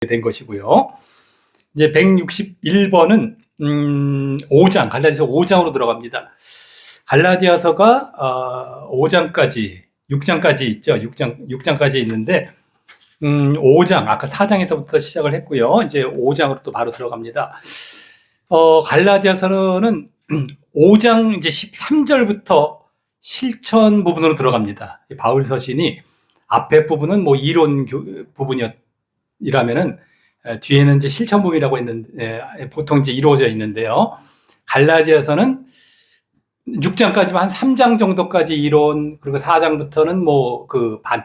된 것이고요. 이제 161번은 5장, 갈라디아서 5장으로 들어갑니다. 갈라디아서가 5장까지, 6장까지 있죠. 6장까지 있는데 5장, 아까 4장에서부터 시작을 했고요. 이제 5장으로 또 바로 들어갑니다. 갈라디아서는 5장 이제 13절부터 실천 부분으로 들어갑니다. 바울 서신이 앞에 부분은 뭐 이론 부분이라면은 뒤에는 이제 실천 부분이라고 했는데 보통 이제 이루어져 있는데요. 갈라디아서는 6장까지만 한 3장 정도까지 이론, 그리고 4장부터는 뭐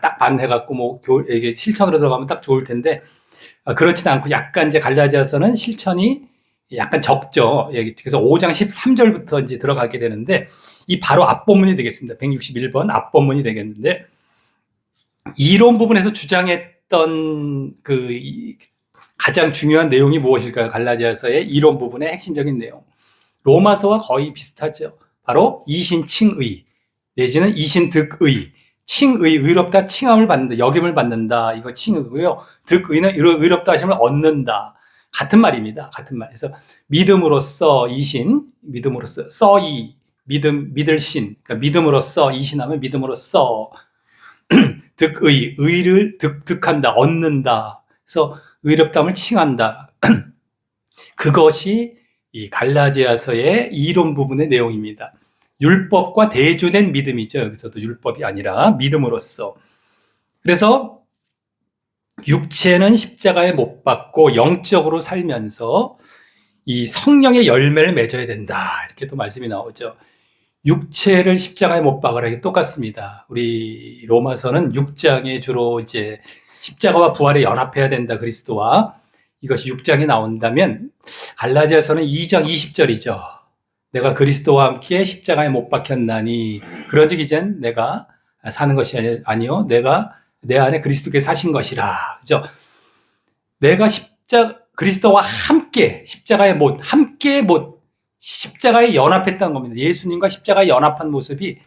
딱 반 해갖고 뭐 이게 실천으로 들어가면 딱 좋을 텐데 그렇지는 않고 약간 이제 갈라디아서는 실천이 약간 적죠. 그래서 5장 13절부터 이제 들어가게 되는데 이 바로 앞본문이 되겠습니다. 161번 앞본문이 되겠는데 이론 부분에서 주장했던 가장 중요한 내용이 무엇일까요? 갈라디아서의 이론 부분의 핵심적인 내용. 로마서와 거의 비슷하죠. 바로 이신칭의 내지는 이신득의. 칭의, 의롭다, 칭함을 받는다, 역임을 받는다. 이거 칭의고요. 득의는 의롭다 하심을 얻는다. 같은 말입니다. 같은 말. 그래서 믿음으로써 이신, 믿음으로써 써이, 믿을 신. 그러니까 믿음으로써 이신하면 믿음으로써 득의, 의를 득한다, 얻는다. 그래서 의롭다함을 칭한다. 그것이 이 갈라디아서의 이론 부분의 내용입니다. 율법과 대조된 믿음이죠. 여기서도 율법이 아니라 믿음으로써. 그래서 육체는 십자가에 못 박고 영적으로 살면서 이 성령의 열매를 맺어야 된다. 이렇게 또 말씀이 나오죠. 육체를 십자가에 못 박으라. 이게 똑같습니다. 우리 로마서는 6장에 주로 이제 십자가와 부활에 연합해야 된다. 그리스도와. 이것이 6장에 나온다면 갈라디아서는 2장 20절이죠. 내가 그리스도와 함께 십자가에 못 박혔나니 그러즉 이젠 내가 사는 것이 아니요 내 안에 그리스도께서 사신 것이라. 그죠? 내가 그리스도와 함께 십자가에 십자가에 연합했다는 겁니다. 예수님과 십자가에 연합한 모습이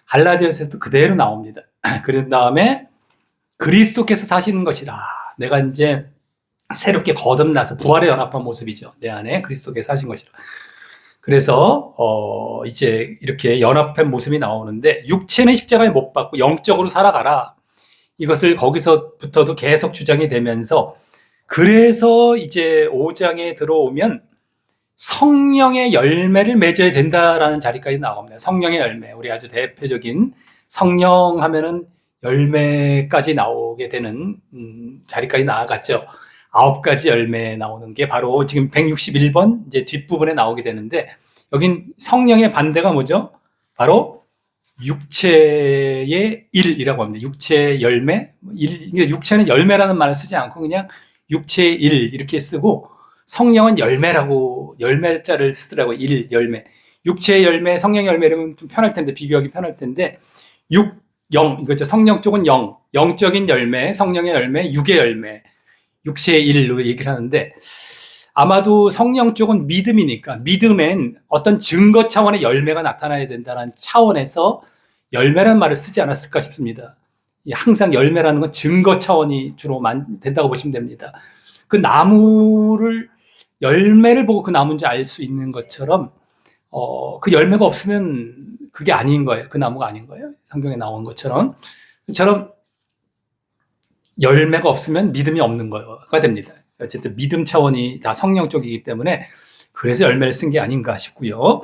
갈라디아서에서도 그대로 나옵니다. 그런 다음에 그리스도께서 사시는 것이라. 내가 이제 새롭게 거듭나서 부활에 연합한 모습이죠. 내 안에 그리스도께서 사신 것이라. 그래서 이제 이렇게 연합한 모습이 나오는데 육체는 십자가에 못 박고 영적으로 살아가라. 이것을 거기서부터도 계속 주장이 되면서 그래서 이제 5장에 들어오면 성령의 열매를 맺어야 된다라는 자리까지 나옵니다. 성령의 열매. 우리 아주 대표적인 성령 하면은 열매까지 나오게 되는 자리까지 나아갔죠. 9가지 열매 나오는 게 바로 지금 161번 이제 뒷부분에 나오게 되는데 여긴 성령의 반대가 뭐죠? 바로 육체의 일이라고 합니다. 육체의 열매. 육체는 열매라는 말을 쓰지 않고 그냥 육체의 일 이렇게 쓰고 성령은 열매라고 열매자를 쓰더라고요. 열매. 육체의 열매, 성령의 열매라면 좀 편할 텐데 비교하기 편할 텐데 영 이거죠. 성령 쪽은 영적인 열매, 성령의 열매, 육의 열매. 육체의 일로 얘기를 하는데 아마도 성령 쪽은 믿음이니까 믿음엔 어떤 증거 차원의 열매가 나타나야 된다는 차원에서 열매라는 말을 쓰지 않았을까 싶습니다. 항상 열매라는 건 증거 차원이 주로 된다고 보시면 됩니다. 그 나무를 열매를 보고 그 나무인지 알 수 있는 것처럼 그 열매가 없으면 그게 아닌 거예요. 그 나무가 아닌 거예요. 성경에 나온 것처럼 열매가 없으면 믿음이 없는 거가 됩니다. 어쨌든 믿음 차원이 다 성령 쪽이기 때문에 그래서 열매를 쓴 게 아닌가 싶고요.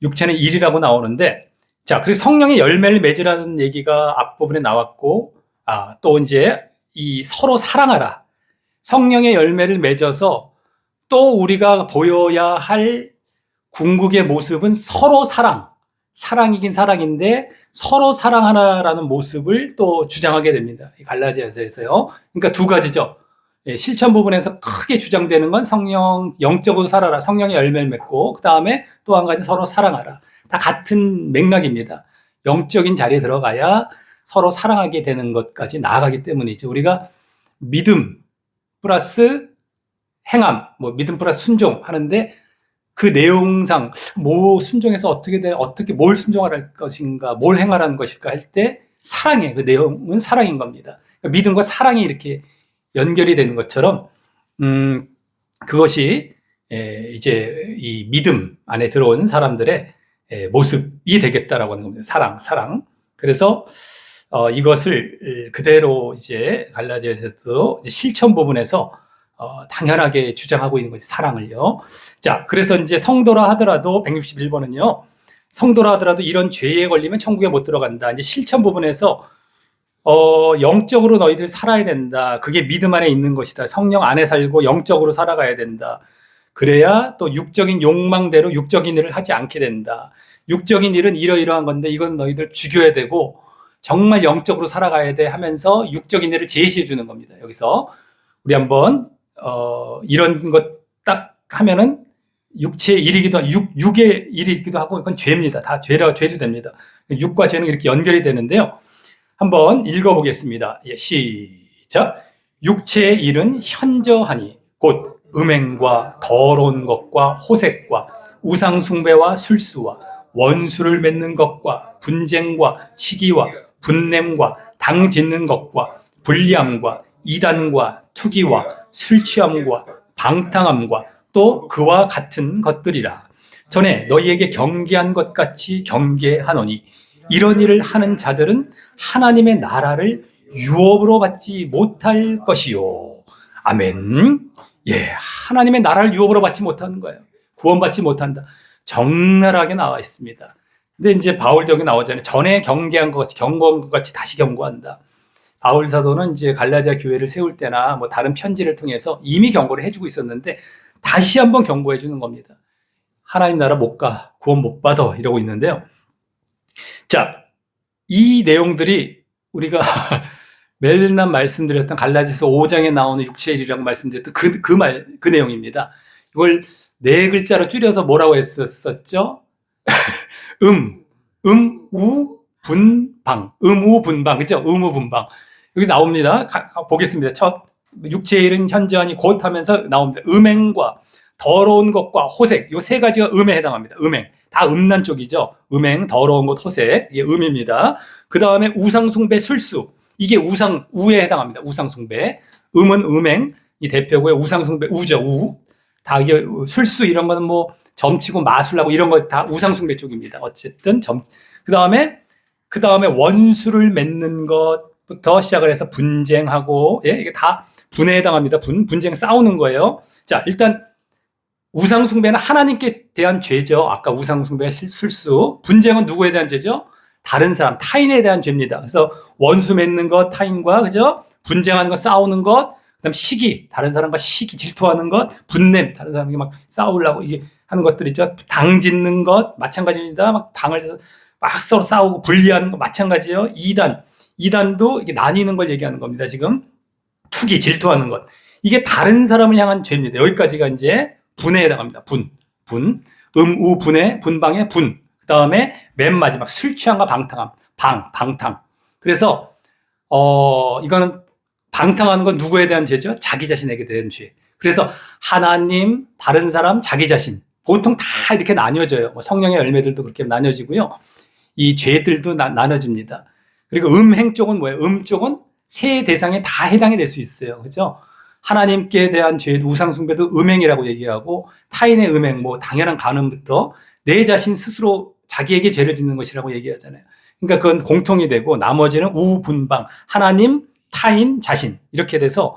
육체는 일이라고 나오는데 자, 그래서 성령의 열매를 맺으라는 얘기가 앞부분에 나왔고 또 이제 이 서로 사랑하라. 성령의 열매를 맺어서 또 우리가 보여야 할 궁극의 모습은 서로 사랑이긴 사랑인데 서로 사랑하라라는 모습을 또 주장하게 됩니다. 갈라디아서에서요. 그러니까 두 가지죠. 실천 부분에서 크게 주장되는 건 영적으로 살아라. 성령의 열매를 맺고 그 다음에 또 한 가지 서로 사랑하라. 다 같은 맥락입니다. 영적인 자리에 들어가야 서로 사랑하게 되는 것까지 나아가기 때문이죠. 우리가 믿음 플러스 행함, 믿음 플러스 순종 하는데 그 내용상 순종해서 뭘 순종할 것인가, 뭘 행하라는 것일까 할 때 사랑의 그 내용은 사랑인 겁니다. 그러니까 믿음과 사랑이 이렇게 연결이 되는 것처럼 그것이 이제 이 믿음 안에 들어온 사람들의 모습이 되겠다라고 하는 겁니다. 사랑. 그래서 이것을 그대로 이제 갈라디아서도 실천 부분에서 당연하게 주장하고 있는 거지, 사랑을요. 자, 그래서 이제 성도라 하더라도 161번은요. 성도라 하더라도 이런 죄에 걸리면 천국에 못 들어간다. 이제 실천 부분에서 영적으로 너희들 살아야 된다. 그게 믿음 안에 있는 것이다. 성령 안에 살고 영적으로 살아가야 된다. 그래야 또 육적인 욕망대로 육적인 일을 하지 않게 된다. 육적인 일은 이러이러한 건데 이건 너희들 죽여야 되고 정말 영적으로 살아가야 돼 하면서 육적인 일을 제시해 주는 겁니다. 여기서 우리 한번 이런 것 딱 하면은 육체의 일이기도 하고 육의 일이기도 하고 이건 죄입니다. 다 죄도 됩니다. 육과 죄는 이렇게 연결이 되는데요. 한번 읽어보겠습니다. 예, 시작. 육체의 일은 현저하니 곧 음행과 더러운 것과 호색과 우상숭배와 술수와 원수를 맺는 것과 분쟁과 시기와 분냄과 당 짓는 것과 불리함과 이단과 투기와 술취함과 방탕함과 또 그와 같은 것들이라. 전에 너희에게 경계한 것 같이 경계하노니 이런 일을 하는 자들은 하나님의 나라를 유업으로 받지 못할 것이요. 아멘. 예, 하나님의 나라를 유업으로 받지 못하는 거예요. 구원받지 못한다. 적나라하게 나와 있습니다. 근데 이제 바울도 여기 나오잖아요. 전에 경계한 것 같이, 경고한 것 같이 다시 경고한다. 바울 사도는 이제 갈라디아 교회를 세울 때나 뭐 다른 편지를 통해서 이미 경고를 해주고 있었는데 다시 한번 경고해 주는 겁니다. 하나님 나라 못 가, 구원 못 받아 이러고 있는데요. 자, 이 내용들이 우리가 매일날 말씀드렸던 갈라디아서 5장에 나오는 육체의 일이라고 말씀드렸던 그 내용입니다. 이걸 네 글자로 줄여서 뭐라고 했었죠? 우, 분방. 우, 분방. 그죠? 우, 분방. 여기 나옵니다. 보겠습니다. 첫, 육체의 일은 현저하니 곧 하면서 나옵니다. 음행과 더러운 것과 호색. 요 세 가지가 음에 해당합니다. 음행. 다 음란 쪽이죠. 음행, 더러운 것, 호색. 이게 음입니다. 그 다음에 우상숭배, 술수. 이게 우에 해당합니다. 우상숭배. 음은 음행. 이 대표고요. 우상숭배, 우죠. 우. 다 이게 술수 이런 거는 뭐 점치고 마술하고 이런 거 다 우상숭배 쪽입니다. 어쨌든 그 다음에 원수를 맺는 것부터 시작을 해서 분쟁하고, 예, 이게 다 분에 해당합니다. 분쟁 싸우는 거예요. 자, 일단 우상숭배는 하나님께 대한 죄죠. 아까 우상숭배, 술수. 분쟁은 누구에 대한 죄죠? 다른 사람, 타인에 대한 죄입니다. 그래서 원수 맺는 것, 타인과, 그죠? 분쟁하는 것, 싸우는 것, 그 다음 시기, 다른 사람과 시기, 질투하는 것, 분냄, 다른 사람에게 막 싸우려고 이게 하는 것들이죠. 당 짓는 것, 마찬가지입니다. 막 당을 막 서로 싸우고 분리하는 것, 마찬가지예요. 이단도 이게 나뉘는 걸 얘기하는 겁니다. 지금 투기, 질투하는 것. 이게 다른 사람을 향한 죄입니다. 여기까지가 이제 분에 해당합니다. 우, 분에, 분방의 분. 그 다음에 맨 마지막 술 취함과 방탕함. 방탕. 그래서, 이거는 방탕하는 건 누구에 대한 죄죠? 자기 자신에게 대한 죄. 그래서 하나님, 다른 사람, 자기 자신. 보통 다 이렇게 나뉘어져요. 뭐 성령의 열매들도 그렇게 나뉘어지고요. 이 죄들도 나눠집니다. 그리고 음행 쪽은 뭐예요? 쪽은 세 대상에 다 해당이 될 수 있어요. 그죠? 하나님께 대한 죄, 우상숭배도 음행이라고 얘기하고 타인의 음행, 뭐 당연한 간음부터 내 자신 스스로 자기에게 죄를 짓는 것이라고 얘기하잖아요. 그러니까 그건 공통이 되고 나머지는 우분방, 하나님, 타인, 자신 이렇게 돼서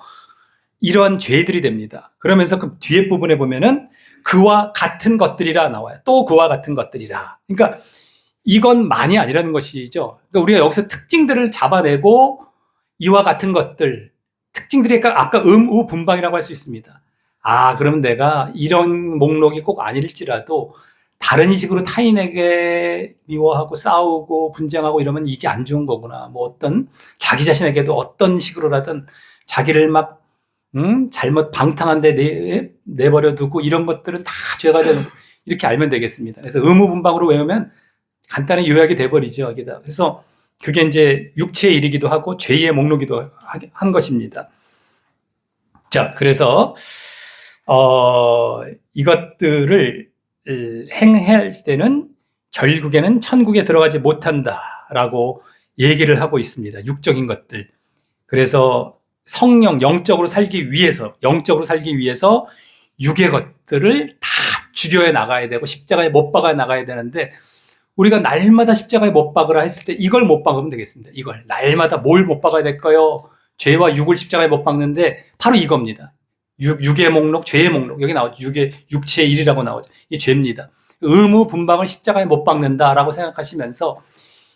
이런 죄들이 됩니다. 그러면서 그 뒤에 부분에 보면은 그와 같은 것들이라 나와요. 또 그와 같은 것들이라. 그러니까 이건 많이 아니라는 것이죠. 그러니까 우리가 여기서 특징들을 잡아내고 이와 같은 것들, 특징들이 아까 우, 분방이라고 할 수 있습니다. 아, 그러면 내가 이런 목록이 꼭 아닐지라도 다른 식으로 타인에게 미워하고 싸우고 분쟁하고 이러면 이게 안 좋은 거구나. 뭐 어떤 자기 자신에게도 어떤 식으로라든 자기를 막 잘못 방탕한데 내버려 두고 이런 것들은 다 죄가 되는 이렇게 알면 되겠습니다. 그래서 의무분방으로 외우면 간단히 요약이 돼버리죠. 여기다. 그래서 그게 이제 육체의 일이기도 하고 죄의 목록이기도 한 것입니다. 자, 그래서 이것들을 행할 때는 결국에는 천국에 들어가지 못한다라고 얘기를 하고 있습니다. 육적인 것들. 그래서 성령, 영적으로 살기 위해서 육의 것들을 다 죽여야 나가야 되고 십자가에 못 박아 나가야 되는데, 우리가 날마다 십자가에 못 박으라 했을 때 이걸 못 박으면 되겠습니다. 이걸 날마다 뭘 못 박아야 될까요? 죄와 육을 십자가에 못 박는데 바로 이겁니다. 육의 목록, 죄의 목록. 여기 나오죠. 육체의 일이라고 나오죠. 이게 죄입니다. 의무 분방을 십자가에 못 박는다라고 생각하시면서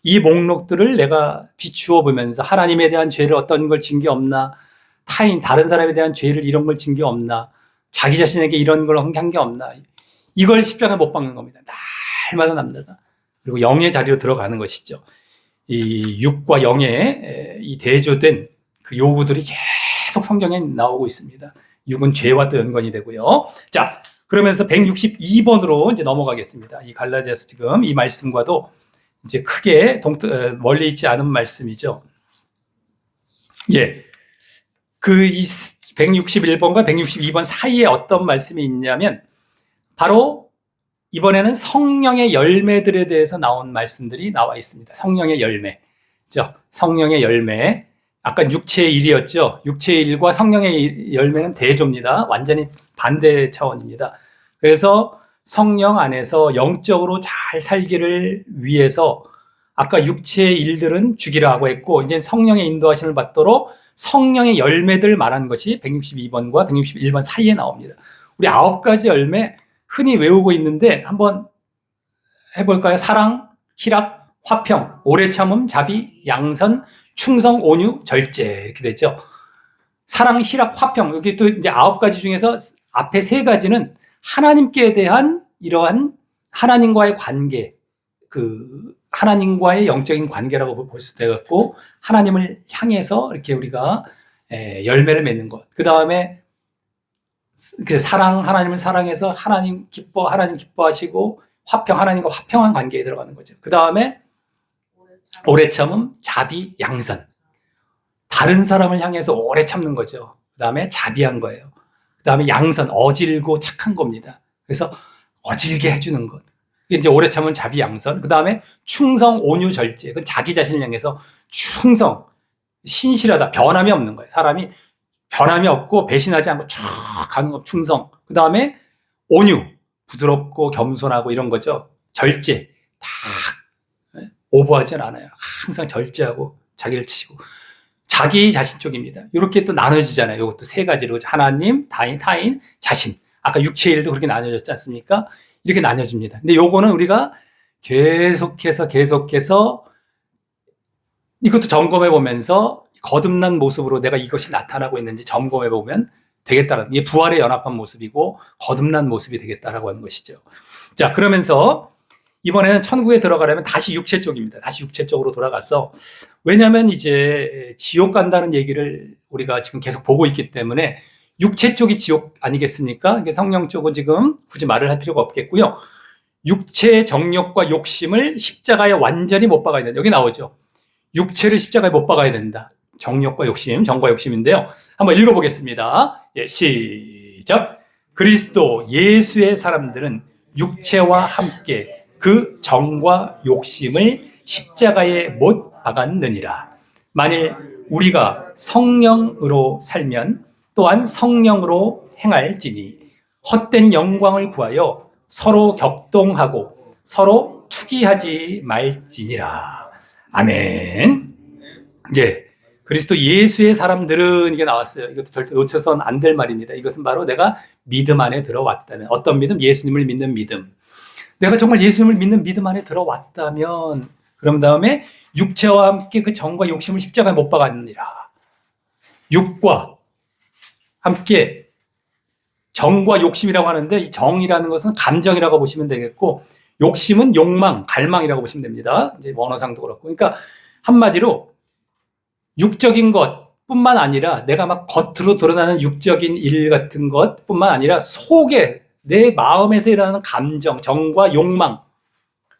이 목록들을 내가 비추어 보면서 하나님에 대한 죄를 어떤 걸 진 게 없나, 다른 사람에 대한 죄를 이런 걸 진 게 없나, 자기 자신에게 이런 걸 한 게 없나, 이걸 십자가에 못 박는 겁니다. 날마다 남다다. 그리고 영의 자리로 들어가는 것이죠. 이 육과 영의 이 대조된 그 요구들이 계속 성경에 나오고 있습니다. 육은 죄와 또 연관이 되고요. 자, 그러면서 162번으로 이제 넘어가겠습니다. 이 갈라디아서 지금 이 말씀과도 이제 크게 멀리 있지 않은 말씀이죠. 예. 이 161번과 162번 사이에 어떤 말씀이 있냐면, 바로 이번에는 성령의 열매들에 대해서 나온 말씀들이 나와 있습니다. 성령의 열매. 성령의 열매. 아까 육체의 일이었죠. 육체의 일과 성령의 열매는 대조입니다. 완전히 반대 차원입니다. 그래서 성령 안에서 영적으로 잘 살기를 위해서 아까 육체의 일들은 죽이라고 했고, 이제 성령의 인도하심을 받도록 성령의 열매들 말한 것이 162번과 161번 사이에 나옵니다. 우리 9가지 열매 흔히 외우고 있는데 한번 해볼까요? 사랑, 희락, 화평, 오래 참음, 자비, 양선, 충성, 온유, 절제, 이렇게 되죠. 사랑, 희락, 화평. 여기 또 이제 9가지 중에서 앞에 3가지는 하나님께 대한 이러한 하나님과의 관계, 하나님과의 영적인 관계라고 볼 수도 되겠고, 하나님을 향해서 이렇게 우리가 열매를 맺는 것. 그 다음에 사랑, 하나님을 사랑해서 하나님 기뻐하시고, 화평, 하나님과 화평한 관계에 들어가는 거죠. 그 다음에 오래 참음, 자비, 양선. 다른 사람을 향해서 오래 참는 거죠. 그 다음에 자비한 거예요. 그 다음에 양선, 어질고 착한 겁니다. 그래서 어질게 해주는 것. 이게 이제 오래 참은 자비, 양선. 그 다음에 충성, 온유, 절제. 그건 자기 자신을 향해서 충성, 신실하다, 변함이 없는 거예요. 사람이 변함이 없고 배신하지 않고 쭉 가는 거, 충성. 그 다음에 온유, 부드럽고 겸손하고 이런 거죠. 절제, 다 오버하진 않아요. 항상 절제하고 자기를 치시고. 자기 자신 쪽입니다. 이렇게 또 나눠지잖아요. 이것도 3가지로 하나님, 타인, 자신. 아까 육체의 일도 그렇게 나눠졌지 않습니까? 이렇게 나눠집니다. 근데 요거는 우리가 계속해서 이것도 점검해 보면서 거듭난 모습으로 내가 이것이 나타나고 있는지 점검해 보면 되겠다라는, 이게 부활에 연합한 모습이고 거듭난 모습이 되겠다라고 하는 것이죠. 자, 그러면서 이번에는 천국에 들어가려면 다시 육체 쪽입니다. 다시 육체 쪽으로 돌아가서, 왜냐하면 이제 지옥 간다는 얘기를 우리가 지금 계속 보고 있기 때문에 육체 쪽이 지옥 아니겠습니까? 성령 쪽은 지금 굳이 말을 할 필요가 없겠고요. 육체의 정욕과 욕심을 십자가에 완전히 못 박아야 된다. 여기 나오죠. 육체를 십자가에 못 박아야 된다. 정욕과 욕심, 정과 욕심인데요. 한번 읽어보겠습니다. 예, 시작. 그리스도 예수의 사람들은 육체와 함께 그 정과 욕심을 십자가에 못 박았느니라. 만일 우리가 성령으로 살면 또한 성령으로 행할지니 헛된 영광을 구하여 서로 격동하고 서로 투기하지 말지니라. 아멘. 예. 그리스도 예수의 사람들은 이게 나왔어요. 이것도 절대 놓쳐서는 안 될 말입니다. 이것은 바로 내가 믿음 안에 들어왔다면, 어떤 믿음? 예수님을 믿는 믿음. 내가 정말 예수님을 믿는 믿음 안에 들어왔다면, 그런 다음에 육체와 함께 그 정과 욕심을 십자가에 못 박았느니라. 육과 함께 정과 욕심이라고 하는데, 이 정이라는 것은 감정이라고 보시면 되겠고, 욕심은 욕망, 갈망이라고 보시면 됩니다. 이제 원어상도 그렇고. 그러니까 한마디로 육적인 것뿐만 아니라 내가 막 겉으로 드러나는 육적인 일 같은 것뿐만 아니라 속에 내 마음에서 일어나는 감정, 정과 욕망,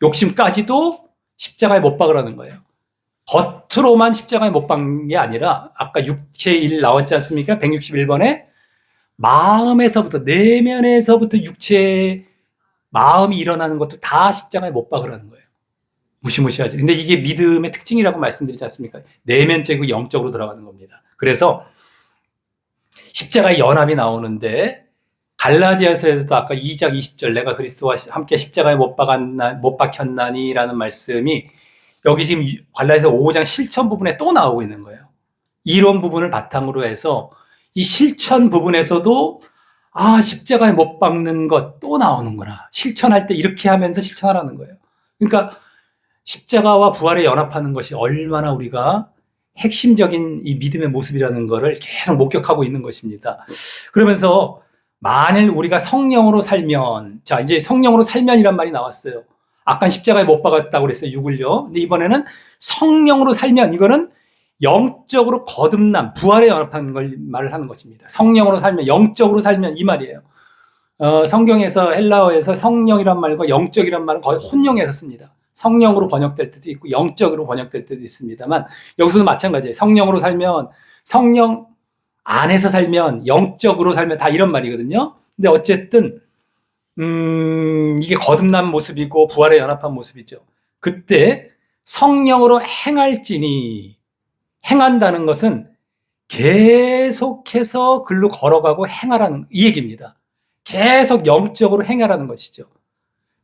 욕심까지도 십자가에 못 박으라는 거예요. 겉으로만 십자가에 못 박는 게 아니라 아까 육체의 일 나왔지 않습니까? 161번에 마음에서부터, 내면에서부터 육체의 마음이 일어나는 것도 다 십자가에 못 박으라는 거예요. 무시무시하죠. 근데 이게 믿음의 특징이라고 말씀드리지 않습니까? 내면적이고 영적으로 들어가는 겁니다. 그래서 십자가의 연합이 나오는데 갈라디아서에서도 아까 2장 20절 내가 그리스도와 함께 십자가에 못 박혔나니라는 말씀이 여기 지금 갈라디아서 5장 실천 부분에 또 나오고 있는 거예요. 이론 부분을 바탕으로 해서 이 실천 부분에서도 십자가에 못 박는 것 또 나오는구나. 실천할 때 이렇게 하면서 실천하라는 거예요. 그러니까 십자가와 부활에 연합하는 것이 얼마나 우리가 핵심적인 이 믿음의 모습이라는 것을 계속 목격하고 있는 것입니다. 그러면서 만일 우리가 성령으로 살면, 자, 이제 성령으로 살면이란 말이 나왔어요. 아까 십자가에 못 박았다고 그랬어요. 육을요. 근데 이번에는 성령으로 살면, 이거는 영적으로 거듭남, 부활에 연합하는 걸 말을 하는 것입니다. 성령으로 살면, 영적으로 살면 이 말이에요. 성경에서 헬라어에서 성령이란 말과 영적이란 말은 거의 혼용해서 씁니다. 성령으로 번역될 때도 있고 영적으로 번역될 때도 있습니다만 여기서도 마찬가지예요. 성령으로 살면, 성령 안에서 살면, 영적으로 살면 다 이런 말이거든요. 근데 어쨌든 이게 거듭난 모습이고 부활에 연합한 모습이죠. 그때 성령으로 행할지니, 행한다는 것은 계속해서 글로 걸어가고 행하라는 이 얘기입니다. 계속 영적으로 행하라는 것이죠.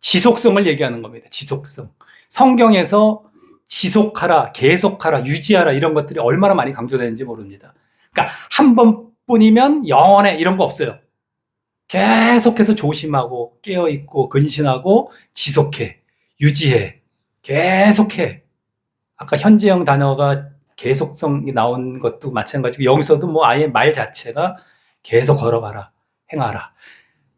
지속성을 얘기하는 겁니다. 지속성. 성경에서 지속하라, 계속하라, 유지하라 이런 것들이 얼마나 많이 강조되는지 모릅니다. 그러니까 한 번뿐이면 영원해 이런 거 없어요. 계속해서 조심하고 깨어있고 근신하고 지속해, 유지해, 계속해. 아까 현재형 단어가 계속성이 나온 것도 마찬가지고 여기서도 뭐 아예 말 자체가 계속 걸어가라, 행하라.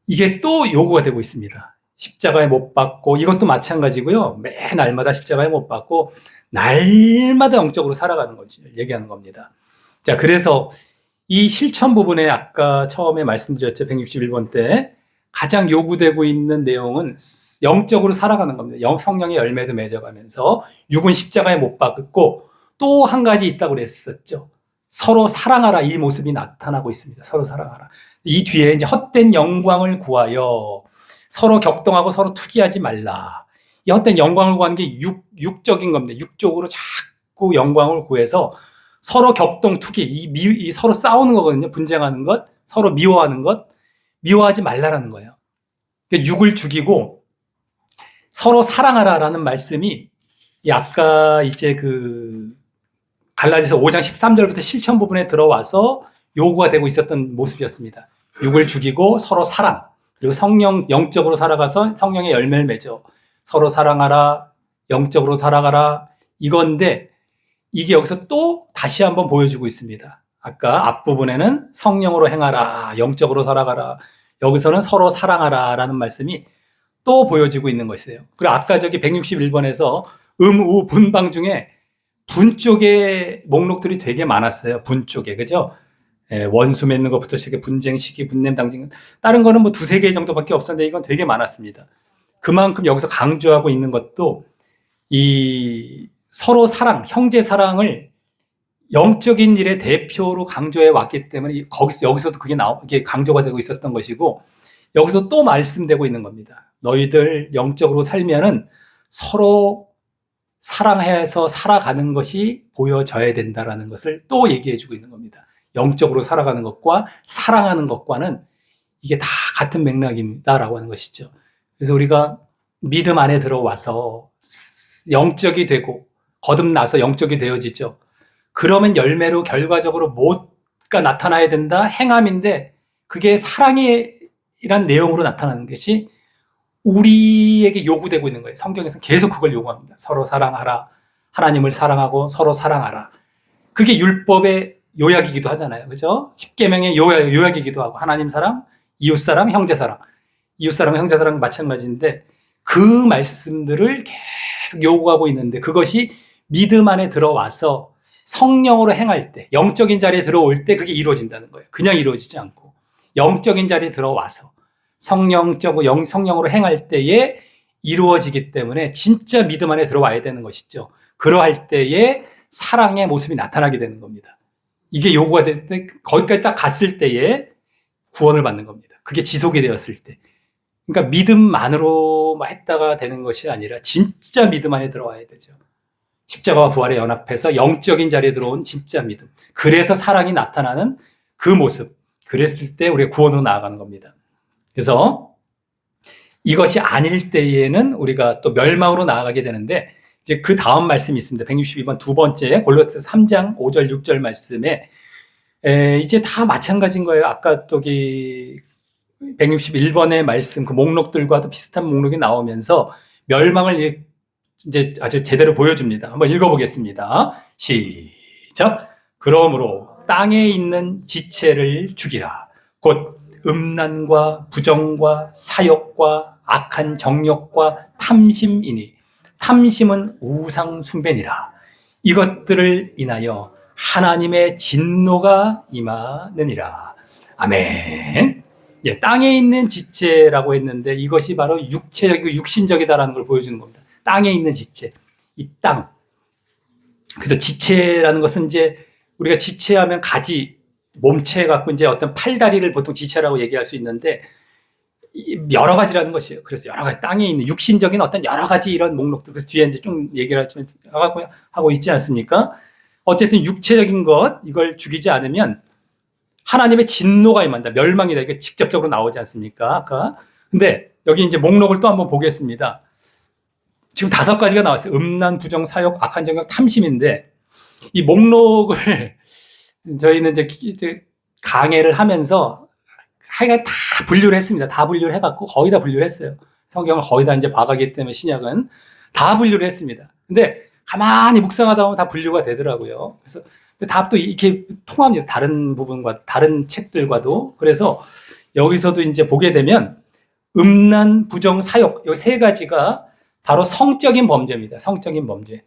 이게 또 요구가 되고 있습니다. 십자가에 못 박고 이것도 마찬가지고요. 매 날마다 십자가에 못 박고 날마다 영적으로 살아가는 거지 얘기하는 겁니다. 자, 그래서 이 실천 부분에 아까 처음에 말씀드렸죠. 161번 때 가장 요구되고 있는 내용은 영적으로 살아가는 겁니다. 성령의 열매도 맺어가면서 육은 십자가에 못 박고 또 한 가지 있다고 그랬었죠. 서로 사랑하라 이 모습이 나타나고 있습니다. 서로 사랑하라. 이 뒤에 이제 헛된 영광을 구하여 서로 격동하고 서로 투기하지 말라. 이 헛된 영광을 구하는 게 육적인 겁니다. 육적으로 자꾸 영광을 구해서 서로 격동 투기, 이 서로 싸우는 거거든요. 분쟁하는 것, 서로 미워하는 것, 미워하지 말라라는 거예요. 그러니까 육을 죽이고 서로 사랑하라라는 말씀이 아까 이제 갈라디아서 5장 13절부터 실천 부분에 들어와서 요구가 되고 있었던 모습이었습니다. 육을 죽이고 서로 사랑, 그리고 성령 영적으로 살아가서 성령의 열매를 맺어 서로 사랑하라, 영적으로 살아가라 이건데 이게 여기서 또 다시 한번 보여주고 있습니다. 아까 앞부분에는 성령으로 행하라, 영적으로 살아가라, 여기서는 서로 사랑하라 라는 말씀이 또 보여지고 있는 것이에요. 그리고 아까 저기 161번에서 우, 분방 중에 분 쪽에 목록들이 되게 많았어요. 분 쪽에, 그죠? 원수 맺는 것부터 시작해 분쟁, 시기, 분냄, 당쟁. 다른 거는 뭐 두세 개 정도밖에 없었는데 이건 되게 많았습니다. 그만큼 여기서 강조하고 있는 것도 이 서로 사랑, 형제 사랑을 영적인 일의 대표로 강조해 왔기 때문에 여기서도 그게 강조가 되고 있었던 것이고 여기서 또 말씀되고 있는 겁니다. 너희들 영적으로 살면은 서로 사랑해서 살아가는 것이 보여져야 된다라는 것을 또 얘기해 주고 있는 겁니다. 영적으로 살아가는 것과 사랑하는 것과는 이게 다 같은 맥락입니다라고 하는 것이죠. 그래서 우리가 믿음 안에 들어와서 영적이 되고 거듭나서 영적이 되어지죠. 그러면 열매로 결과적으로 뭐가 나타나야 된다? 행함인데 그게 사랑이란 내용으로 나타나는 것이 우리에게 요구되고 있는 거예요. 성경에서는 계속 그걸 요구합니다. 서로 사랑하라. 하나님을 사랑하고 서로 사랑하라. 그게 율법의 요약이기도 하잖아요. 그죠? 10계명의 요약이기도 하고 하나님 사랑, 이웃 사랑, 형제 사랑. 이웃 사랑, 형제 사랑 마찬가지인데 그 말씀들을 계속 요구하고 있는데 그것이 믿음 안에 들어와서 성령으로 행할 때, 영적인 자리에 들어올 때 그게 이루어진다는 거예요. 그냥 이루어지지 않고 영적인 자리에 들어와서 성령으로 행할 때에 이루어지기 때문에 진짜 믿음 안에 들어와야 되는 것이죠. 그러할 때에 사랑의 모습이 나타나게 되는 겁니다. 이게 요구가 됐을 때 거기까지 딱 갔을 때에 구원을 받는 겁니다. 그게 지속이 되었을 때. 그러니까 믿음만으로만 했다가 되는 것이 아니라 진짜 믿음 안에 들어와야 되죠. 십자가와 부활에 연합해서 영적인 자리에 들어온 진짜 믿음. 그래서 사랑이 나타나는 그 모습, 그랬을 때 우리가 구원으로 나아가는 겁니다. 그래서 이것이 아닐 때에는 우리가 또 멸망으로 나아가게 되는데, 이제 그 다음 말씀이 있습니다. 162번 두 번째 골로새서 3장 5절 6절 말씀에 이제 다 마찬가지인 거예요. 아까 또기 161번의 말씀 그 목록들과도 비슷한 목록이 나오면서 멸망을 이제 아주 제대로 보여줍니다. 한번 읽어보겠습니다. 시작. 그러므로 땅에 있는 지체를 죽이라. 곧 음란과 부정과 사욕과 악한 정욕과 탐심이니 탐심은 우상 숭배니라. 이것들을 인하여 하나님의 진노가 임하느니라. 아멘. 예, 땅에 있는 지체라고 했는데 이것이 바로 육체적이고 육신적이다라는 걸 보여주는 겁니다. 땅에 있는 지체, 이 땅. 그래서 지체라는 것은 이제 우리가 지체하면 가지, 몸체 갖고 이제 어떤 팔다리를 보통 지체라고 얘기할 수 있는데 여러 가지라는 것이에요. 그래서 여러 가지 땅에 있는 육신적인 어떤 여러 가지 이런 목록들. 그래서 뒤에 이제 좀 얘기를 하고 있지 않습니까? 어쨌든 육체적인 것 이걸 죽이지 않으면 하나님의 진노가 임한다. 멸망이다. 이게 직접적으로 나오지 않습니까? 아까. 근데 여기 이제 목록을 또 한번 보겠습니다. 지금 5가지가 나왔어요. 음란, 부정, 사욕, 악한 정욕, 탐심인데 이 목록을 저희는 이제 강해를 하면서 하여간 다 분류를 했습니다. 다 분류를 해갖고 거의 다 분류를 했어요. 성경을 거의 다 이제 봐가기 때문에 신약은 다 분류를 했습니다. 근데 가만히 묵상하다 보면 다 분류가 되더라고요. 그래서 다 또 이렇게 통합니다. 다른 부분과 다른 책들과도. 그래서 여기서도 이제 보게 되면 음란, 부정, 사욕 이 3가지가 바로 성적인 범죄입니다. 성적인 범죄.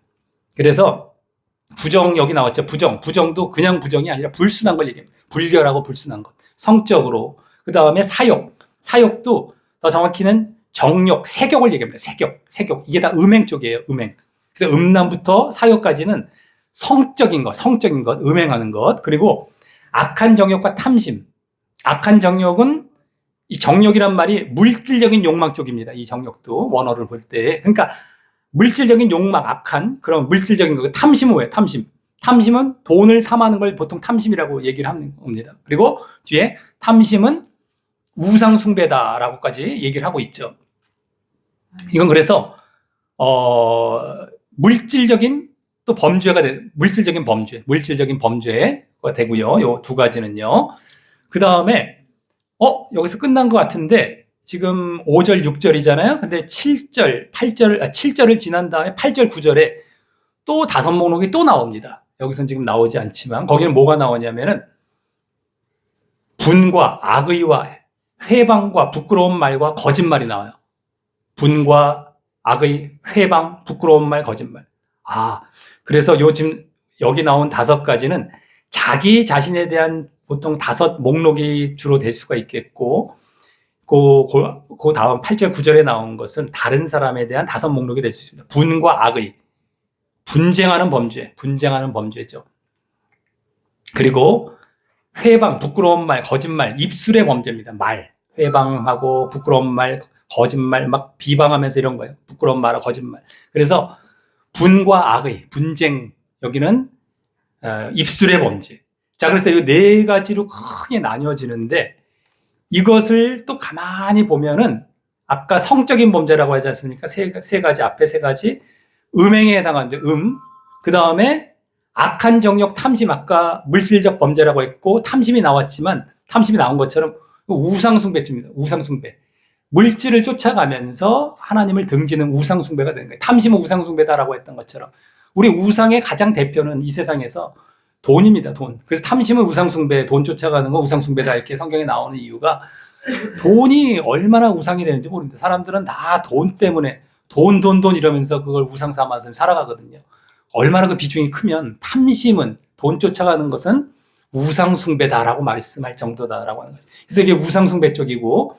그래서 부정 여기 나왔죠. 부정도 그냥 부정이 아니라 불순한 걸 얘기합니다. 불결하고 불순한 것. 성적으로. 그 다음에 사욕도 더 정확히는 정욕, 색욕을 얘기합니다. 색욕. 이게 다 음행 쪽이에요. 음행. 그래서 음란부터 사욕까지는 성적인 것, 음행하는 것. 그리고 악한 정욕과 탐심. 악한 정욕은 이 정욕이란 말이 물질적인 욕망 쪽입니다. 이 정욕도 원어를 볼 때. 그러니까 물질적인 욕망, 악한 그런 물질적인 거. 탐심은 뭐예요? 탐심은 돈을 탐하는 걸 보통 탐심이라고 얘기를 하는 겁니다. 그리고 뒤에 탐심은 우상 숭배다라고까지 얘기를 하고 있죠. 이건 그래서 물질적인 또 범죄가 물질적인 범죄가 되고요. 요 2가지는요. 그 다음에 여기서 끝난 것 같은데 지금 5절, 6절이잖아요. 근데 7절을 지난 다음에 8절, 9절에 또 5목록이 또 나옵니다. 여기서는 지금 나오지 않지만 거기는 뭐가 나오냐면은 분과 악의와 회방과 부끄러운 말과 거짓말이 나와요. 분과 악의, 회방, 부끄러운 말, 거짓말. 그래서 지금 여기 나온 5가지는 자기 자신에 대한 보통 5 목록이 주로 될 수가 있겠고, 그 다음 8절, 9절에 나온 것은 다른 사람에 대한 5 목록이 될 수 있습니다. 분과 악의, 분쟁하는 범죄죠. 그리고 회방, 부끄러운 말, 거짓말, 입술의 범죄입니다. 회방하고 부끄러운 말, 거짓말, 막 비방하면서 이런 거예요. 부끄러운 말, 거짓말. 그래서 분과 악의, 분쟁, 여기는 입술의 범죄. 자, 그래서 이 4가지로 크게 나뉘어지는데 이것을 또 가만히 보면은 아까 성적인 범죄라고 하지 않습니까? 3가지, 앞에 3가지. 음행에 해당하는데 그 다음에 악한 정욕, 탐심, 아까 물질적 범죄라고 했고 탐심이 나왔지만 탐심이 나온 것처럼 우상숭배입니다. 우상숭배. 물질을 쫓아가면서 하나님을 등지는 우상숭배가 되는 거예요. 탐심은 우상숭배다라고 했던 것처럼 우리 우상의 가장 대표는 이 세상에서 돈입니다. 돈. 그래서 탐심은 우상숭배, 돈 쫓아가는 거 우상숭배다 이렇게 성경에 나오는 이유가 돈이 얼마나 우상이 되는지 모릅니다. 사람들은 다 돈 때문에 돈 이러면서 그걸 우상 삼아서 살아가거든요. 얼마나 그 비중이 크면 탐심은 돈 쫓아가는 것은 우상숭배다라고 말씀할 정도다라고 하는 거죠. 그래서 이게 우상숭배 쪽이고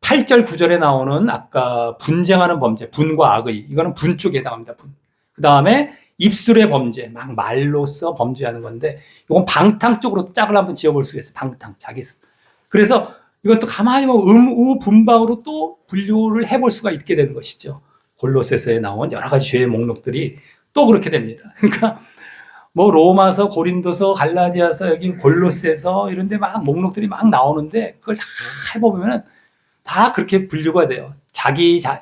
8절, 9절에 나오는 아까 분쟁하는 범죄, 분과 악의, 이거는 분 쪽에 해당합니다. 분. 그 다음에 입술의 범죄, 막 말로써 범죄하는 건데 이건 방탕 쪽으로 짝을 한번 지어볼 수 있어요. 방탕, 자기. 그래서 이것도 가만히 보면 우, 분방으로 또 분류를 해볼 수가 있게 되는 것이죠. 골로새서에 나온 여러 가지 죄의 목록들이 또 그렇게 됩니다. 그러니까 뭐 로마서, 고린도서, 갈라디아서, 여기 골로새서 이런 데 막 목록들이 막 나오는데 그걸 다 해보면 다 그렇게 분류가 돼요.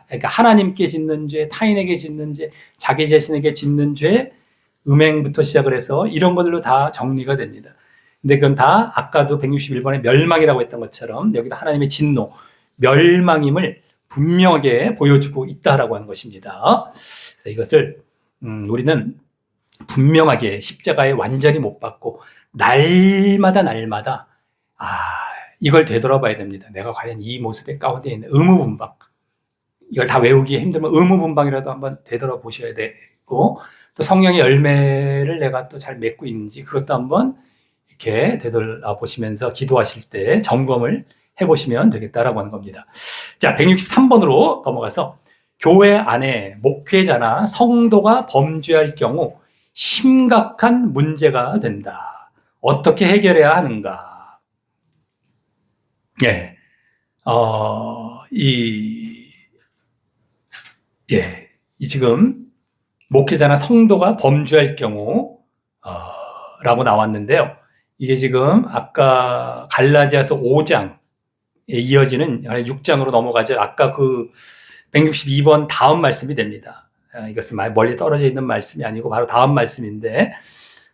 그러니까 하나님께 짓는 죄, 타인에게 짓는 죄, 자기 자신에게 짓는 죄, 음행부터 시작을 해서 이런 것들로 다 정리가 됩니다. 근데 그건 다 아까도 161번에 멸망이라고 했던 것처럼 여기도 하나님의 진노, 멸망임을 분명하게 보여주고 있다라고 하는 것입니다. 그래서 이것을 우리는 분명하게 십자가에 완전히 못 박고 날마다 이걸 되돌아봐야 됩니다. 내가 과연 이 모습의 가운데 있는 의무분방, 이걸 다 외우기 힘들면 의무분방이라도 한번 되돌아보셔야 되고, 또 성령의 열매를 내가 또 잘 맺고 있는지 그것도 한번 이렇게 되돌아보시면서 기도하실 때 점검을 해보시면 되겠다라고 하는 겁니다. 자, 163번으로 넘어가서 교회 안에 목회자나 성도가 범죄할 경우 심각한 문제가 된다. 어떻게 해결해야 하는가? 예, 이 지금 목회자나 성도가 범죄할 경우 라고 나왔는데요. 이게 지금 아까 갈라디아서 5장에 이어지는 6장으로 넘어가죠. 아까 그 162번 다음 말씀이 됩니다. 이것은 멀리 떨어져 있는 말씀이 아니고 바로 다음 말씀인데,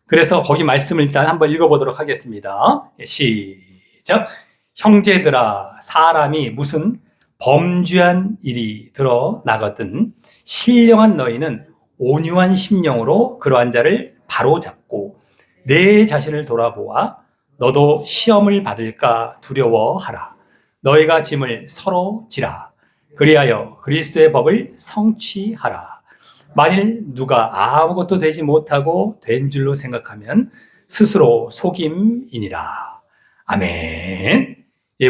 그래서 거기 말씀을 일단 한번 읽어보도록 하겠습니다. 시작. 형제들아, 사람이 무슨 범죄한 일이 드러나거든 신령한 너희는 온유한 심령으로 그러한 자를 바로잡고 내 자신을 돌아보아 너도 시험을 받을까 두려워하라. 너희가 짐을 서로 지라. 그리하여 그리스도의 법을 성취하라. 만일 누가 아무것도 되지 못하고 된 줄로 생각하면 스스로 속임이니라. 아멘.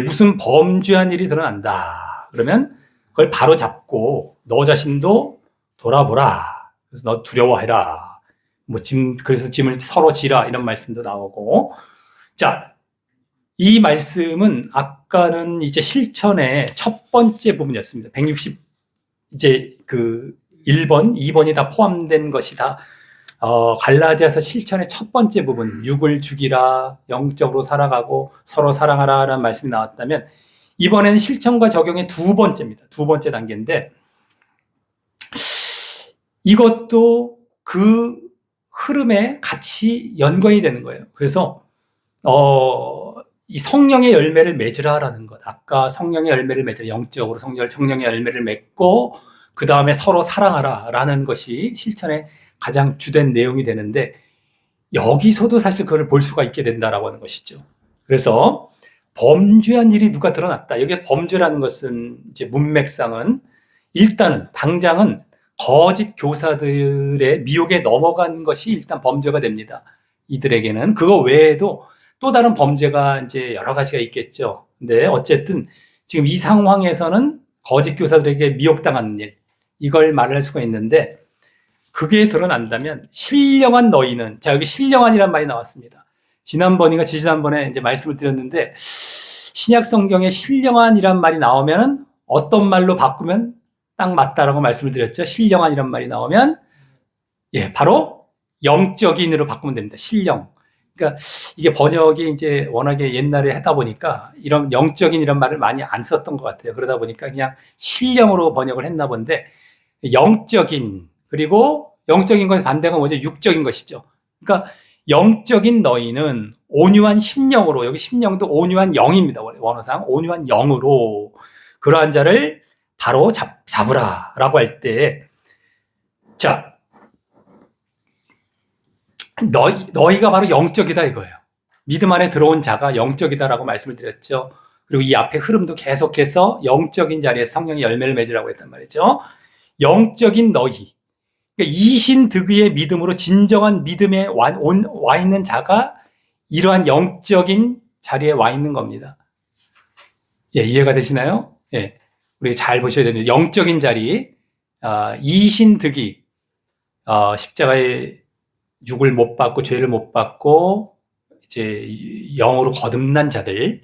무슨 범죄한 일이 드러난다. 그러면 그걸 바로 잡고 너 자신도 돌아보라. 그래서 너 두려워해라. 그래서 짐을 서로 지라. 이런 말씀도 나오고. 자, 이 말씀은 아까는 이제 실천의 첫 번째 부분이었습니다. 160, 이제 그 1번, 2번이 다 포함된 것이 다 갈라디아서 실천의 첫 번째 부분, 육을 죽이라, 영적으로 살아가고 서로 사랑하라 라는 말씀이 나왔다면, 이번에는 실천과 적용의 두 번째입니다. 두 번째 단계인데, 이것도 그 흐름에 같이 연관이 되는 거예요. 그래서 이 성령의 열매를 맺으라라는 것, 아까 성령의 열매를 맺으라, 영적으로 성령의 열매를 맺고 그 다음에 서로 사랑하라라는 것이 실천의 가장 주된 내용이 되는데, 여기서도 사실 그걸 볼 수가 있게 된다라고 하는 것이죠. 그래서 범죄한 일이 누가 드러났다. 여기에 범죄라는 것은 이제 문맥상은 일단은 당장은 거짓 교사들의 미혹에 넘어간 것이 일단 범죄가 됩니다. 이들에게는 그거 외에도 또 다른 범죄가 이제 여러 가지가 있겠죠. 근데 어쨌든 지금 이 상황에서는 거짓 교사들에게 미혹당하는 일, 이걸 말할 수가 있는데, 그게 드러난다면 신령한 너희는, 자, 여기 신령한이란 말이 나왔습니다. 지지난번에 이제 말씀을 드렸는데, 신약 성경에 신령한이란 말이 나오면 어떤 말로 바꾸면 딱 맞다라고 말씀을 드렸죠. 신령한이란 말이 나오면 바로 영적인으로 바꾸면 됩니다. 신령. 그러니까 이게 번역이 이제 워낙에 옛날에 하다 보니까 이런 영적인이란 말을 많이 안 썼던 것 같아요. 그러다 보니까 그냥 신령으로 번역을 했나 본데, 영적인, 그리고 영적인 것의 반대가 뭐죠? 육적인 것이죠. 그러니까 영적인 너희는 온유한 심령으로, 여기 심령도 온유한 영입니다. 원어상 온유한 영으로 그러한 자를 바로 잡으라 라고 할 때, 자, 너희가 바로 영적이다 이거예요. 믿음 안에 들어온 자가 영적이다라고 말씀을 드렸죠. 그리고 이 앞에 흐름도 계속해서 영적인 자리에서 성령의 열매를 맺으라고 했단 말이죠. 영적인 너희, 그러니까 이신득의의 믿음으로 진정한 믿음에 와 있는 자가 이러한 영적인 자리에 와 있는 겁니다. 이해가 되시나요? 우리 잘 보셔야 됩니다. 영적인 자리, 이신득의, 십자가의 육을 못 받고 죄를 못 받고 이제 영으로 거듭난 자들,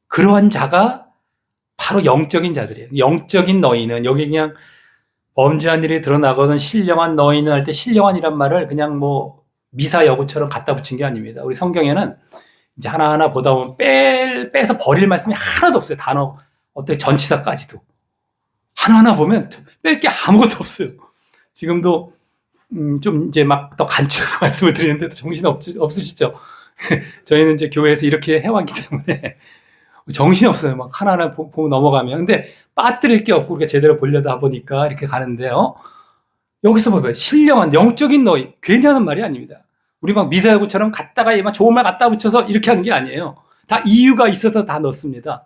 그러한 자가 바로 영적인 자들이에요. 영적인 너희는, 여기 그냥 범죄한 일이 드러나거든 신령한 너희는 할 때 신령한이란 말을 그냥 뭐 미사여구처럼 갖다 붙인 게 아닙니다. 우리 성경에는 이제 하나하나 보다 보면 빼서 버릴 말씀이 하나도 없어요. 단어, 어떻게 전치사까지도. 하나하나 보면 뺄 게 아무것도 없어요. 지금도, 좀 이제 막 더 간추려서 말씀을 드리는데도 없으시죠? 저희는 이제 교회에서 이렇게 해왔기 때문에 정신이 없어요. 막 하나하나 보고 넘어가면. 근데 빠뜨릴 게 없고 우리가 제대로 보려다 보니까 이렇게 가는데요. 여기서 봐봐요. 신령한 영적인 너희. 괜히 하는 말이 아닙니다. 우리 막 미사여구처럼 갖다가 막 좋은 말 갖다 붙여서 이렇게 하는 게 아니에요. 다 이유가 있어서 다 넣습니다.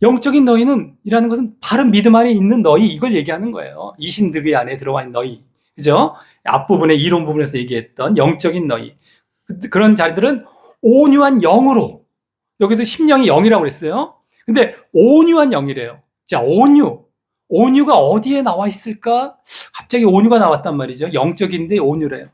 영적인 너희는 이라는 것은 바른 믿음 안에 있는 너희, 이걸 얘기하는 거예요. 이신득의 안에 들어와 있는 너희. 그죠? 앞부분에 이론 부분에서 얘기했던 영적인 너희. 그런 자들은 온유한 영으로, 여기서 심령이 영이라고 그랬어요. 근데 온유한 영이래요. 자, 온유가 어디에 나와 있을까? 갑자기 온유가 나왔단 말이죠. 영적인데 온유래요.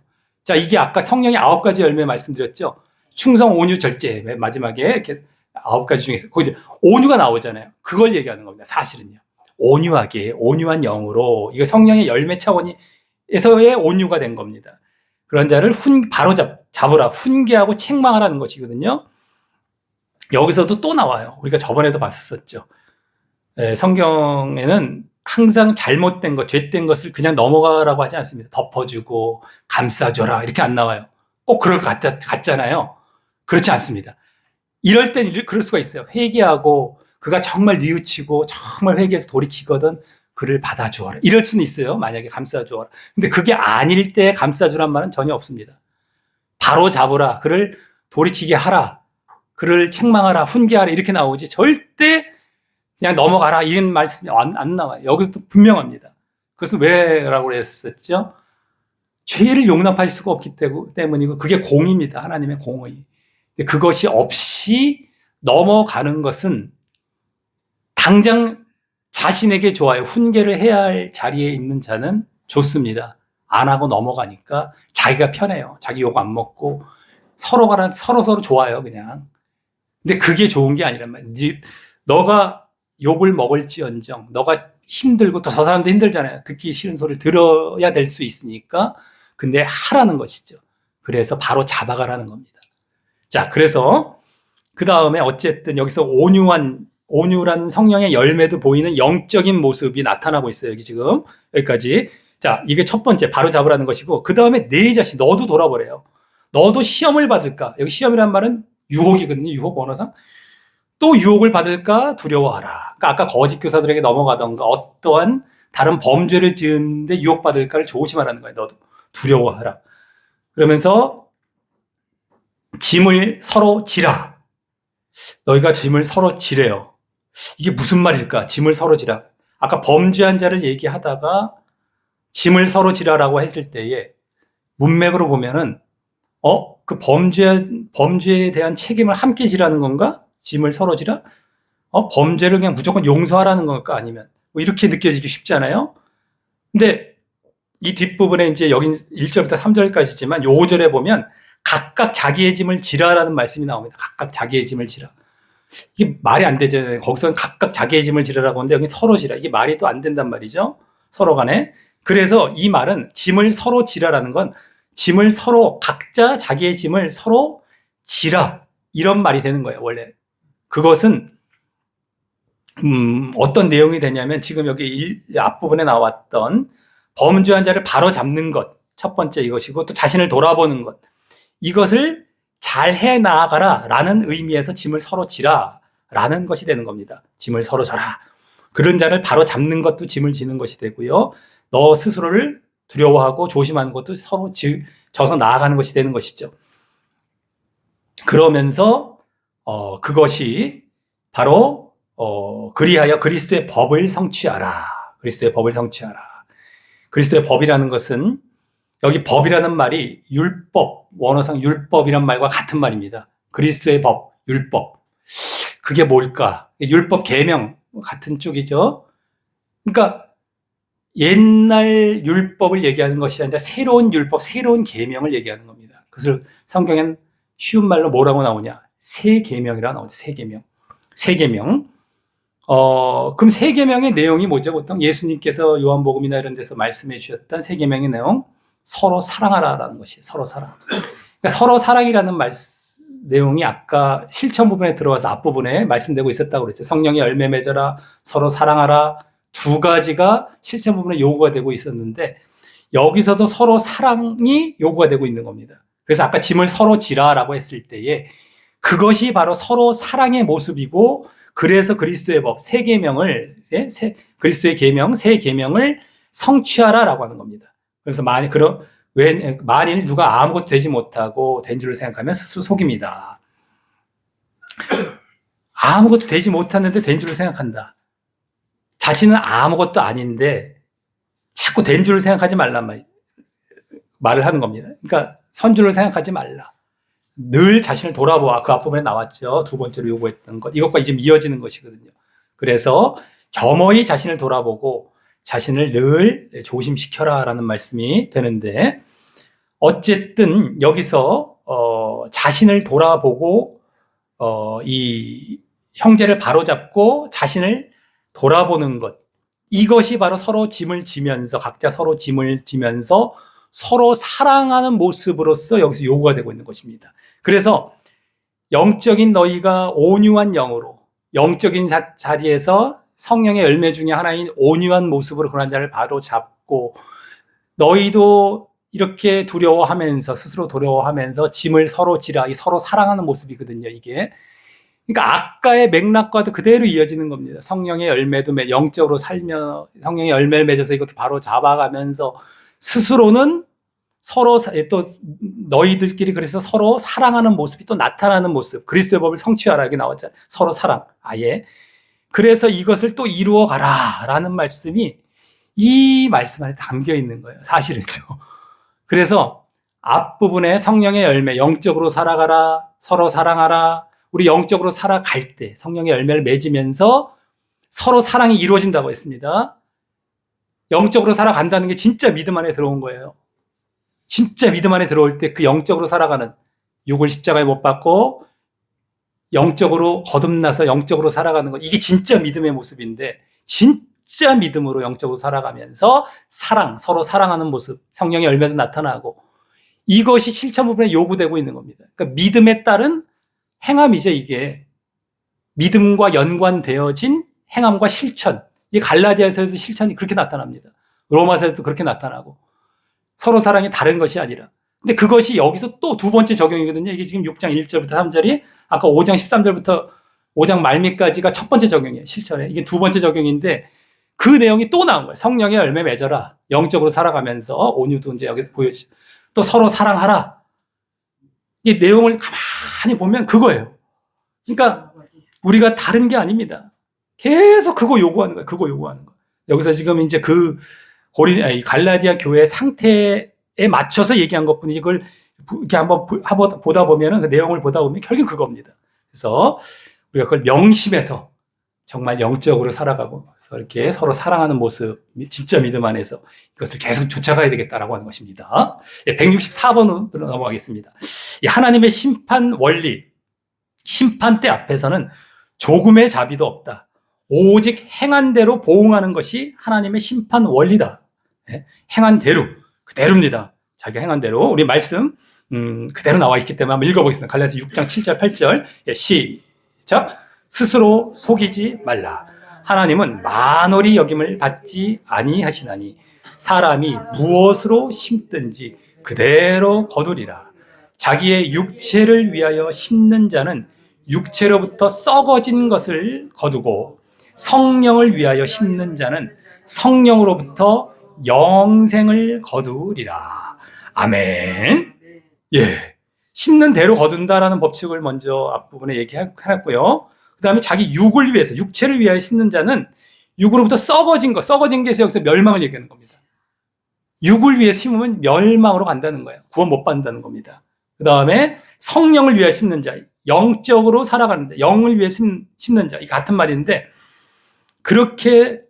자, 이게 아까 성령의 9가지 열매 말씀드렸죠. 충성, 온유, 절제. 맨 마지막에 이렇게 9가지 중에서 거기 이제 온유가 나오잖아요. 그걸 얘기하는 겁니다. 사실은요. 온유하게, 온유한 영으로. 이거 성령의 열매 차원에서의 온유가 된 겁니다. 그런 자를 바로 잡으라. 훈계하고 책망하라는 것이거든요. 여기서도 또 나와요. 우리가 저번에도 봤었죠. 성경에는 항상 잘못된 것, 죄된 것을 그냥 넘어가라고 하지 않습니다. 덮어주고 감싸줘라 이렇게 안 나와요. 꼭 그럴 것 같잖아요. 그렇지 않습니다. 이럴 땐 그럴 수가 있어요. 회개하고 그가 정말 뉘우치고 정말 회개해서 돌이키거든 그를 받아주어라. 이럴 수는 있어요. 만약에 감싸주어라. 근데 그게 아닐 때 감싸주란 말은 전혀 없습니다. 바로 잡으라. 그를 돌이키게 하라. 그를 책망하라. 훈계하라. 이렇게 나오지 절대 그냥 넘어가라 이런 말씀이 안 나와요. 여기서 또 분명합니다. 그것은 왜라고 했었죠? 죄를 용납할 수가 없기 때문이고 그게 공입니다. 하나님의 공의. 그것이 없이 넘어가는 것은 당장 자신에게 좋아요. 훈계를 해야 할 자리에 있는 자는 좋습니다. 안 하고 넘어가니까 자기가 편해요. 자기 욕 안 먹고 서로 좋아요. 그냥. 근데 그게 좋은 게 아니란 말이에요. 너가 욕을 먹을지언정 너가 힘들고 또 저 사람도 힘들잖아요. 듣기 싫은 소리를 들어야 될 수 있으니까 근데 하라는 것이죠. 그래서 바로 잡아가라는 겁니다. 자, 그래서 그 다음에 어쨌든 여기서 온유란 성령의 열매도 보이는 영적인 모습이 나타나고 있어요. 여기 지금 여기까지. 자, 이게 첫 번째 바로 잡으라는 것이고 그 다음에 내 자신 너도 돌아보래요. 너도 시험을 받을까? 여기 시험이란 말은 유혹이거든요. 유혹 원어상. 또 유혹을 받을까 두려워하라. 그러니까 아까 거짓 교사들에게 넘어가던가 어떠한 다른 범죄를 지은데 유혹받을까를 조심하라는 거예요. 너도 두려워하라. 그러면서 짐을 서로 지라. 너희가 짐을 서로 지래요. 이게 무슨 말일까? 짐을 서로 지라. 아까 범죄한 자를 얘기하다가 짐을 서로 지라라고 했을 때에 문맥으로 보면은 그 범죄에 대한 책임을 함께 지라는 건가? 짐을 서로 지라? 범죄를 그냥 무조건 용서하라는 걸까? 아니면 뭐 이렇게 느껴지기 쉽잖아요. 근데 이 뒷부분에 이제 여긴 1절부터 3절까지지만 요 5절에 보면 각각 자기의 짐을 지라라는 말씀이 나옵니다. 각각 자기의 짐을 지라. 이게 말이 안 되잖아요. 거기서는 각각 자기의 짐을 지라라고 하는데 여기 서로 지라. 이게 말이 또 안 된단 말이죠. 서로 간에. 그래서 이 말은 짐을 서로 지라라는 건 짐을 서로 각자 자기의 짐을 서로 지라. 이런 말이 되는 거예요. 원래. 그것은 어떤 내용이 되냐면 지금 여기 앞부분에 나왔던 범죄한 자를 바로 잡는 것. 첫 번째 이것이고 또 자신을 돌아보는 것. 이것을 잘 해 나가라 라는 의미에서 짐을 서로 지라 라는 것이 되는 겁니다. 짐을 서로 져라. 그런 자를 바로 잡는 것도 짐을 지는 것이 되고요. 너 스스로를 두려워하고 조심하는 것도 서로 져서 나아가는 것이 되는 것이죠. 그러면서 그것이 바로 그리하여 그리스도의 법을 성취하라. 그리스도의 법을 성취하라. 그리스도의 법이라는 것은 여기 법이라는 말이 율법, 원어상 율법이란 말과 같은 말입니다. 그리스도의 법, 율법. 그게 뭘까? 율법 계명 같은 쪽이죠. 그러니까 옛날 율법을 얘기하는 것이 아니라 새로운 율법, 새로운 계명을 얘기하는 겁니다. 그것을 성경엔 쉬운 말로 뭐라고 나오냐? 새 계명이라 나오죠. 새 계명. 새 계명. 그럼 새 계명의 내용이 뭐죠? 보통 예수님께서 요한복음이나 이런 데서 말씀해 주셨던 새 계명의 내용. 서로 사랑하라라는 것이에요. 서로 사랑. 그러니까 서로 사랑이라는 내용이 아까 실천 부분에 들어가서 앞부분에 말씀되고 있었다고 그랬죠. 성령의 열매 맺어라, 서로 사랑하라, 두 가지가 실천 부분에 요구가 되고 있었는데 여기서도 서로 사랑이 요구가 되고 있는 겁니다. 그래서 아까 짐을 서로 지라라고 했을 때에 그것이 바로 서로 사랑의 모습이고 그래서 그리스도의 법 세 계명을 그리스도의 계명 세 계명을 성취하라라고 하는 겁니다. 그래서 만일 누가 아무것도 되지 못하고 된 줄을 생각하면 스스로 속입니다. 아무것도 되지 못하는데 된 줄을 생각한다. 자신은 아무것도 아닌데 자꾸 된 줄을 생각하지 말란 말을 하는 겁니다. 그러니까 선줄을 생각하지 말라. 늘 자신을 돌아보아. 그 앞부분에 나왔죠. 두 번째로 요구했던 것. 이것과 지금 이어지는 것이거든요. 그래서 겸허히 자신을 돌아보고 자신을 늘 조심시켜라라는 말씀이 되는데 어쨌든 여기서 자신을 돌아보고 이 형제를 바로잡고 자신을 돌아보는 것, 이것이 바로 서로 짐을 지면서 각자 서로 짐을 지면서 서로 사랑하는 모습으로서 여기서 요구가 되고 있는 것입니다. 그래서 영적인 너희가 온유한 영으로 영적인 자리에서 성령의 열매 중에 하나인 온유한 모습으로 그런 자를 바로잡고 너희도 이렇게 두려워하면서 스스로 두려워하면서 짐을 서로 지라. 이 서로 사랑하는 모습이거든요. 이게 그러니까 아까의 맥락과도 그대로 이어지는 겁니다. 성령의 열매도 영적으로 살며 성령의 열매를 맺어서 이것도 바로 잡아가면서 스스로는 서로 또 너희들끼리 그래서 서로 사랑하는 모습이 또 나타나는 모습. 그리스도의 법을 성취하라 이게 나왔잖아요. 서로 사랑. 아예. 그래서 이것을 또 이루어 가라라는 말씀이 이 말씀 안에 담겨 있는 거예요. 사실은요. 그래서 앞부분에 성령의 열매, 영적으로 살아가라, 서로 사랑하라. 우리 영적으로 살아갈 때 성령의 열매를 맺으면서 서로 사랑이 이루어진다고 했습니다. 영적으로 살아간다는 게 진짜 믿음 안에 들어온 거예요. 진짜 믿음 안에 들어올 때 그 영적으로 살아가는 육을 십자가에 못 박고 영적으로 거듭나서 영적으로 살아가는 것, 이게 진짜 믿음의 모습인데 진짜 믿음으로 영적으로 살아가면서 서로 사랑하는 모습, 성령의 열매도 나타나고 이것이 실천 부분에 요구되고 있는 겁니다. 그러니까 믿음에 따른 행함이죠. 이게 믿음과 연관되어진 행함과 실천. 이 갈라디아서에도 실천이 그렇게 나타납니다. 로마서에도 그렇게 나타나고 서로 사랑이 다른 것이 아니라. 근데 그것이 여기서 또 두 번째 적용이거든요. 이게 지금 6장 1절부터 3절이 아까 5장 13절부터 5장 말미까지가 첫 번째 적용이에요. 실천에. 이게 두 번째 적용인데 그 내용이 또 나온 거예요. 성령의 열매 맺어라. 영적으로 살아가면서 온유도 이제 여기 보여주죠. 또 서로 사랑하라. 이 내용을 가만히 보면 그거예요. 그러니까 우리가 다른 게 아닙니다. 계속 그거 요구하는 거예요. 그거 요구하는 거. 여기서 지금 이제 갈라디아 교회 상태에 맞춰서 얘기한 것뿐이지 이걸 이렇게 한번 보다 보면은 그 내용을 보다 보면 결국 그겁니다. 그래서 우리가 그걸 명심해서 정말 영적으로 살아가고 이렇게 서로 사랑하는 모습, 진짜 믿음 안에서 이것을 계속 쫓아가야 되겠다라고 하는 것입니다. 164번으로 넘어가겠습니다. 하나님의 심판 원리, 심판대 앞에서는 조금의 자비도 없다. 오직 행한 대로 보응하는 것이 하나님의 심판 원리다. 행한 대로, 그대로입니다. 자기가 행한 대로. 우리 말씀 그대로 나와 있기 때문에 한번 읽어보겠습니다. 갈라디아서 6장 7절 8절 시작. 스스로 속이지 말라. 하나님은 만월이 여김을 받지 아니하시나니 사람이 무엇으로 심든지 그대로 거두리라. 자기의 육체를 위하여 심는 자는 육체로부터 썩어진 것을 거두고 성령을 위하여 심는 자는 성령으로부터 영생을 거두리라. 아멘. 예. 심는 대로 거둔다라는 법칙을 먼저 앞부분에 얘기해놨고요. 그 다음에 자기 육을 위해서, 육체를 위하여 심는 자는 육으로부터 썩어진 게 여기서 멸망을 얘기하는 겁니다. 육을 위해 심으면 멸망으로 간다는 거예요. 구원 못 받는다는 겁니다. 그 다음에 성령을 위하여 심는 자, 영적으로 살아가는데 영을 위해 심는 자, 이 같은 말인데 그렇게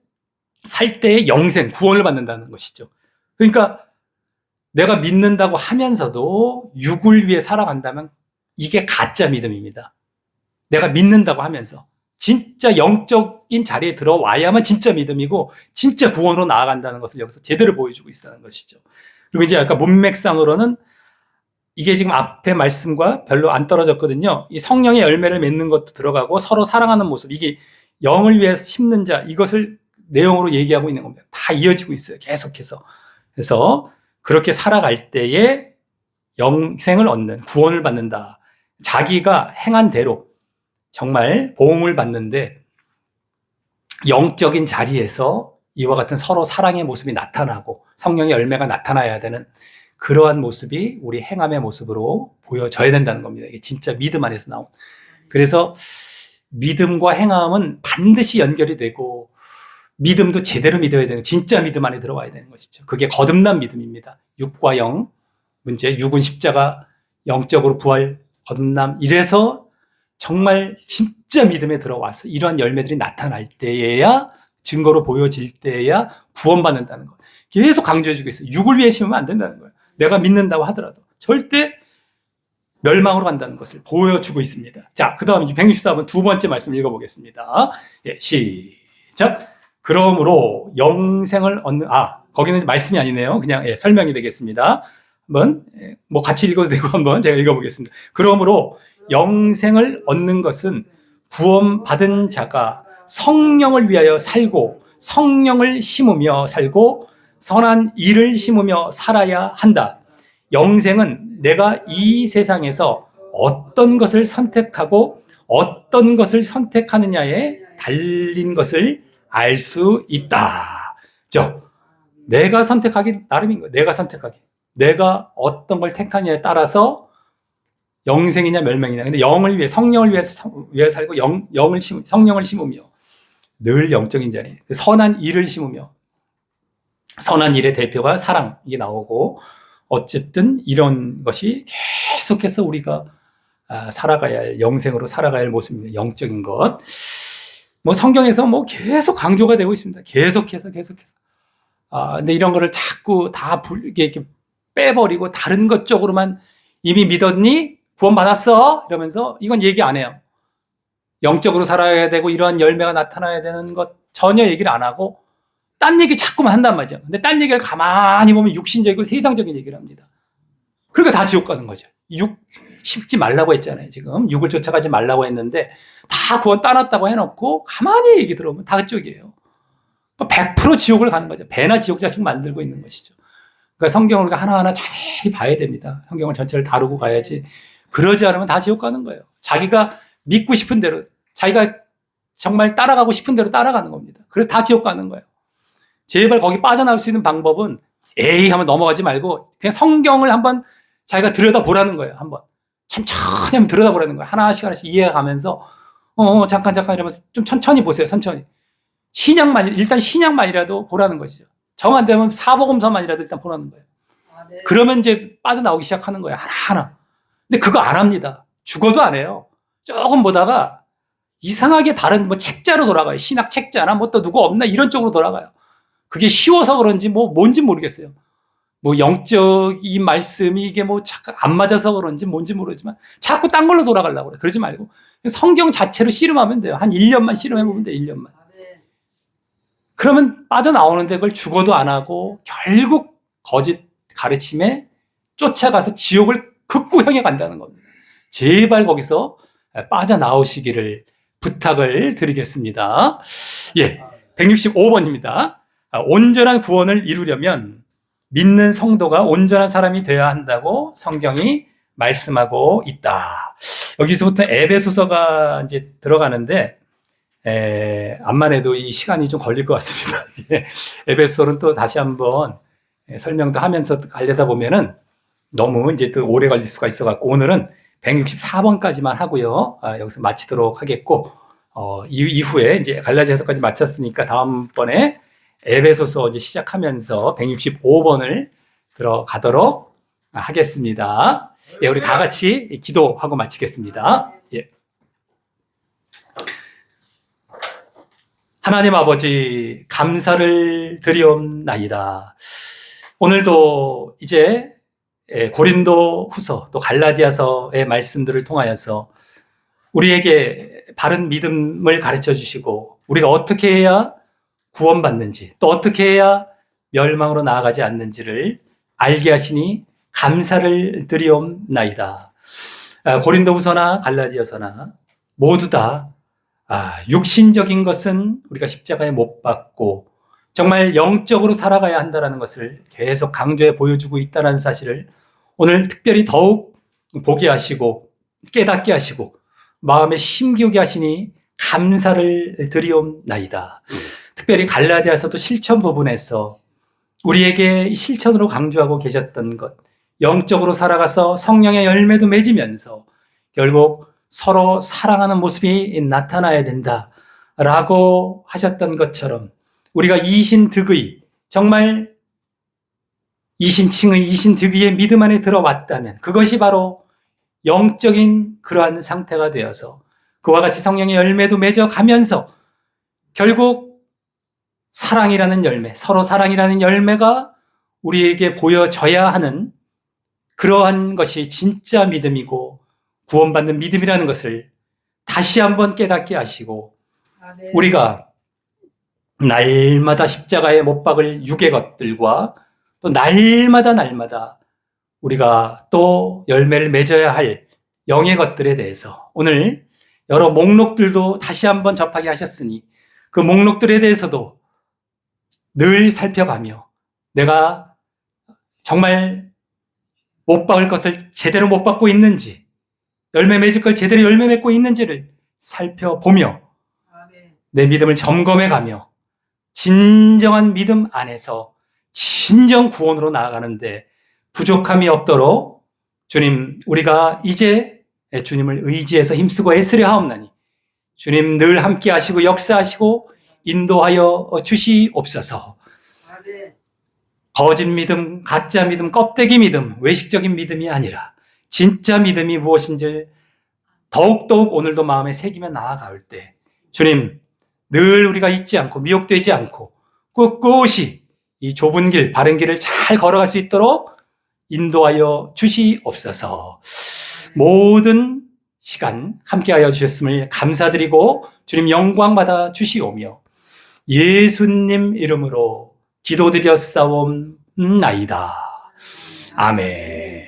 살 때의 영생, 구원을 받는다는 것이죠. 그러니까 내가 믿는다고 하면서도 육을 위해 살아간다면 이게 가짜 믿음입니다. 내가 믿는다고 하면서 진짜 영적인 자리에 들어와야만 진짜 믿음이고 진짜 구원으로 나아간다는 것을 여기서 제대로 보여주고 있다는 것이죠. 그리고 이제 아까 문맥상으로는 이게 지금 앞에 말씀과 별로 안 떨어졌거든요. 이 성령의 열매를 맺는 것도 들어가고 서로 사랑하는 모습, 이게 영을 위해서 심는 자, 이것을 내용으로 얘기하고 있는 겁니다. 다 이어지고 있어요. 계속해서. 그래서 그렇게 살아갈 때에 영생을 얻는, 구원을 받는다. 자기가 행한 대로 정말 보응을 받는데 영적인 자리에서 이와 같은 서로 사랑의 모습이 나타나고 성령의 열매가 나타나야 되는 그러한 모습이 우리 행함의 모습으로 보여져야 된다는 겁니다. 이게 진짜 믿음 안에서 나온. 그래서 믿음과 행함은 반드시 연결이 되고 믿음도 제대로 믿어야 되는, 진짜 믿음 안에 들어와야 되는 것이죠. 그게 거듭난 믿음입니다. 육과 영 문제, 육은 십자가, 영적으로 부활, 거듭남, 이래서 정말 진짜 믿음에 들어와서 이러한 열매들이 나타날 때에야, 증거로 보여질 때에야 구원받는다는 것. 계속 강조해주고 있어요. 육을 위해 심으면 안 된다는 거예요. 내가 믿는다고 하더라도 절대 멸망으로 간다는 것을 보여주고 있습니다. 자, 그 다음 164번 두 번째 말씀 읽어보겠습니다. 예, 시작. 그러므로 영생을 얻는, 거기는 말씀이 아니네요. 그냥 설명이 되겠습니다. 한번 뭐 같이 읽어도 되고 한번 제가 읽어보겠습니다. 그러므로 영생을 얻는 것은 구원받은 자가 성령을 위하여 살고 성령을 심으며 살고 선한 일을 심으며 살아야 한다. 영생은 내가 이 세상에서 어떤 것을 선택하고 어떤 것을 선택하느냐에 달린 것을 알 수 있다. 내가 선택하기 나름인 거예요. 내가 선택하기. 내가 어떤 걸 택하느냐에 따라서 영생이냐 멸망이냐. 근데 영을 위해, 성령을 위해 살고 성령을 심으며 늘 영적인 자리. 선한 일을 심으며, 선한 일의 대표가 사랑, 이게 나오고, 어쨌든 이런 것이 계속해서 우리가 살아가야 할, 영생으로 살아가야 할 모습입니다. 영적인 것. 뭐 성경에서 뭐 계속 강조가 되고 있습니다. 계속해서. 근데 이런 거를 자꾸 다 이렇게 빼버리고 다른 것 쪽으로만, 이미 믿었니? 구원받았어? 이러면서 이건 얘기 안 해요. 영적으로 살아야 되고 이러한 열매가 나타나야 되는 것 전혀 얘기를 안 하고 딴 얘기 자꾸만 한단 말이죠. 근데 딴 얘기를 가만히 보면 육신적이고 세상적인 얘기를 합니다. 그러니까 다 지옥 가는 거죠. 육 심지 말라고 했잖아요. 지금 육을 쫓아가지 말라고 했는데 다 구원 따놨다고 해놓고 가만히 얘기 들어보면 다 그쪽이에요. 100% 지옥을 가는 거죠. 배나 지옥 자식 만들고 있는 것이죠. 그러니까 성경을 하나하나 자세히 봐야 됩니다. 성경을 전체를 다루고 가야지. 그러지 않으면 다 지옥 가는 거예요. 자기가 믿고 싶은 대로, 자기가 정말 따라가고 싶은 대로 따라가는 겁니다. 그래서 다 지옥 가는 거예요. 제발 거기 빠져나올 수 있는 방법은 에이 하면 넘어가지 말고 그냥 성경을 한번 자기가 들여다보라는 거예요. 한번 천천히 한번 들여다보라는 거예요. 하나씩 이해가면서 잠깐 이러면서 좀 천천히 보세요. 천천히. 일단 신약만이라도 보라는 것이죠. 정 안 되면 사복음서만이라도 일단 보라는 거예요. 네. 그러면 이제 빠져나오기 시작하는 거예요. 하나하나. 근데 그거 안 합니다. 죽어도 안 해요. 조금 보다가 이상하게 다른 뭐 책자로 돌아가요. 신학 책자나 뭐 또 누구 없나 이런 쪽으로 돌아가요. 그게 쉬워서 그런지 뭔지 모르겠어요. 뭐 영적인 말씀이 이게 뭐 자꾸 안 맞아서 그런지 뭔지 모르지만 자꾸 딴 걸로 돌아가려고 그래. 그러지 말고 성경 자체로 씨름하면 돼요. 한 1년만 씨름해보면 돼요. 1년만. 네. 그러면 빠져나오는데 그걸 죽어도 안 하고 결국 거짓 가르침에 쫓아가서 지옥을 극구 향해 간다는 겁니다. 제발 거기서 빠져나오시기를 부탁을 드리겠습니다. 예, 165번입니다. 온전한 구원을 이루려면 믿는 성도가 온전한 사람이 되어야 한다고 성경이 말씀하고 있다. 여기서부터 에베소서가 이제 들어가는데 암만 해도 이 시간이 좀 걸릴 것 같습니다. 에베소서는 또 다시 한번 설명도 하면서 가려다 보면은 너무 이제 또 오래 걸릴 수가 있어갖고 오늘은 164번까지만 하고요. 여기서 마치도록 하겠고, 이후에 이제 갈라디아서까지 마쳤으니까 다음번에 에베소서 이제 시작하면서 165번을 들어가도록 하겠습니다. 예, 우리 다 같이 기도하고 마치겠습니다. 예. 하나님 아버지, 감사를 드리옵나이다. 오늘도 이제 고린도 후서 또 갈라디아서의 말씀들을 통하여서 우리에게 바른 믿음을 가르쳐 주시고 우리가 어떻게 해야 구원받는지 또 어떻게 해야 멸망으로 나아가지 않는지를 알게 하시니 감사를 드리옵나이다. 고린도후서나 갈라디아서나 모두 다 육신적인 것은 우리가 십자가에 못 박고 정말 영적으로 살아가야 한다는 것을 계속 강조해 보여주고 있다는 사실을 오늘 특별히 더욱 보게 하시고 깨닫게 하시고 마음에 심기우게 하시니 감사를 드리옵나이다. 특별히 갈라디아서도 실천 부분에서 우리에게 실천으로 강조하고 계셨던 것, 영적으로 살아가서 성령의 열매도 맺으면서 결국 서로 사랑하는 모습이 나타나야 된다라고 하셨던 것처럼 우리가 이신득의, 정말 이신칭의, 이신득의의 믿음 안에 들어왔다면 그것이 바로 영적인 그러한 상태가 되어서 그와 같이 성령의 열매도 맺어가면서 결국 사랑이라는 열매, 서로 사랑이라는 열매가 우리에게 보여져야 하는 그러한 것이 진짜 믿음이고 구원받는 믿음이라는 것을 다시 한번 깨닫게 하시고 우리가 날마다 십자가에 못 박을 육의 것들과 또 날마다 우리가 또 열매를 맺어야 할 영의 것들에 대해서 오늘 여러 목록들도 다시 한번 접하게 하셨으니 그 목록들에 대해서도 늘 살펴가며 내가 정말 못 박을 것을 제대로 못 박고 있는지, 열매 맺을 걸 제대로 열매 맺고 있는지를 살펴보며 내 믿음을 점검해가며 진정한 믿음 안에서 진정 구원으로 나아가는데 부족함이 없도록 주님, 우리가 이제 주님을 의지해서 힘쓰고 애쓰려 하옵나니 주님 늘 함께 하시고 역사하시고 인도하여 주시옵소서. 거짓 믿음, 가짜 믿음, 껍데기 믿음, 외식적인 믿음이 아니라 진짜 믿음이 무엇인지 더욱더욱 오늘도 마음에 새기며 나아갈 때 주님, 늘 우리가 잊지 않고 미혹되지 않고 꿋꿋이 이 좁은 길, 바른 길을 잘 걸어갈 수 있도록 인도하여 주시옵소서. 모든 시간 함께하여 주셨음을 감사드리고 주님 영광 받아 주시오며 예수님 이름으로 기도드렸사옵나이다. 아멘.